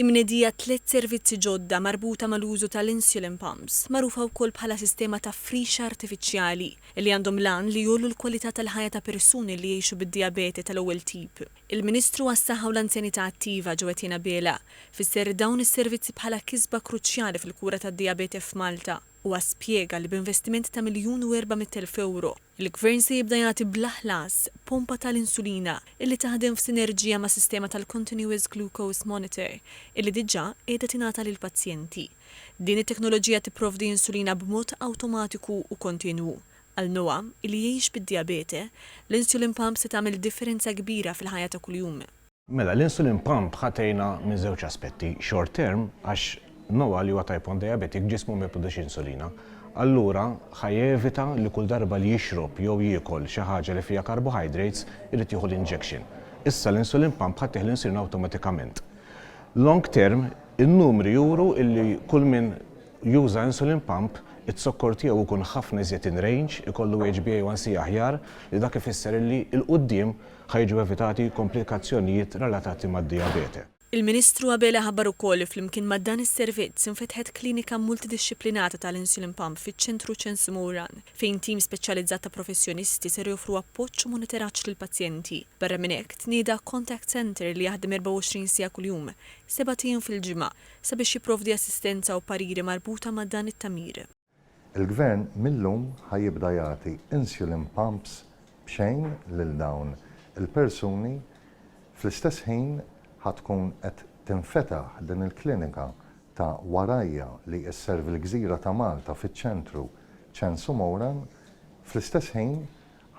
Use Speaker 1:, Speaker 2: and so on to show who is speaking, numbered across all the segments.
Speaker 1: Imnedija 3 servizzi ġodda marbuta mal-użu tal-insulin pumps, magħrufa wkoll bħala sistema ta' frixa artifiċjali li għandhom lan li jollu l-kwalità tal-ħajja ta' persuni li jgħixu bid-dijabete tal-ewwel tip. Il-Ministru għas-Saħħa u l-Anzjanità Attiva Ġewwa Biela fisser dawn is-servizzi bħala kisba kruċjali fil-kura tad-dijabete f'Malta u spjega li b'investiment ta' €1,400,000 il-Gvern se jibda jagħti bla ħlas pompa tal-insulina illi taħdem f'sinerġija ma' sistema tal-Continuous Glucose Monitor illi diġà qiegħda tingħata lill-pazjenti. Din it-teknoloġija tipprovdi insulina b'mod awtomatiku u kontinwu. Għal Noa illi jgħix bid-dijabete, l-insulin pump se tagħmel differenza kbira fil-ħajja ta' kuljum.
Speaker 2: Mela, l-insulin pump ħatejna minn żewġ aspetti. Short term, għax Noa li huwa type 1 diabetic ġismu ma jproduċi insulina. Allura ħajjevita li kull darba li jixrob jew jiekol xi ħaġa li fiha carbohydrates irid jieħu l-injection. Issa l-insulin pump ħadd tieħu l-insulin awtomatikament. Long term, in-numri juru illi kull min juża insulin pump it-sokkor tiegħu jkun ħafna iżjed in range, ikollu HbA1c aħjar li dak ifisser illi l-qudiem ħajġu evitati komplikazzjonijiet relatati mad-dijabete.
Speaker 1: Il-Ministru qabel ħabbar ukoll flimkien ma' dan is-servizz infetħet klinika multidixxiplinata tal-insulin pump fiċ-ċentru Ċensu Mowran fejn tim speċjalizzat ta' professjonisti ser joffru appoġġ u monitoraġġ lill-pazjenti. Barra minn hekk tnieda contact center li jaħdem 24 siegħa kuljum, 7 ijiem fil-ġimgħa sabiex jipprovdi assistenza u pariri marbuta ma' dan it-tamir.
Speaker 3: Il-Gvern millum ħajibda jagħti insulin pumps b'xejn lil dawn il-persuni fl-istess ħin ħatkun qed tinfetaħ din il-klinika ta' warajja li sservi l-Gżira ta' Malta fiċ-ċentru Ċensu Mowran, fl-istess ħin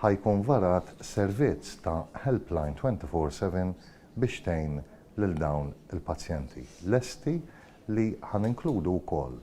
Speaker 3: ħajkun varat servizz ta' helpline 24/7 biex tgħin lil dawn il-pazjenti. Lesti li ħaninkludu wkoll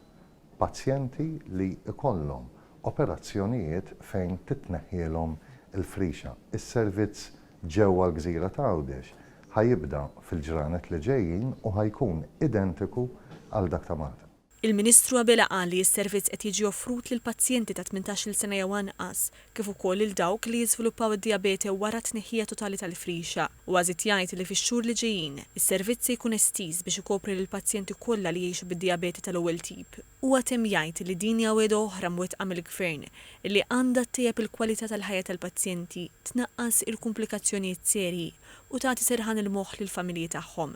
Speaker 3: pazjenti li ikollhom operazzjonijiet fejn titneħħielhom il-frixa. Is-servizz ġewwa l-Gżira ta' Għawdex ħajibda fil-ġranet li ġejjin u ħajkun identiku għal dak ta' Malta.
Speaker 1: Il-Ministru qabel qal li s-servizz qed jiġi offrut lil pazjenti ta' 18-il sena jew anqas, kif ukoll lil dawk li jiżviluppaw id-dijabete wara tneħħija totali tal-frixa. U għażid jgħid li fix-xhur li ġejjin, is-servizz se jkun estiż biex ikopri lil pazjenti kollha li jgħixu bid-dijabete tal-ewwel tip. Huwa temm jgħid li din hija wegħda oħra mwettqa mill-Gvern li għandha ttejjeb il-kwalità tal-ħajja tal-pazjenti, tnaqqas il-komplikazzjonijiet serji u tagħti serħan il-moħħ lill-familji tagħhom.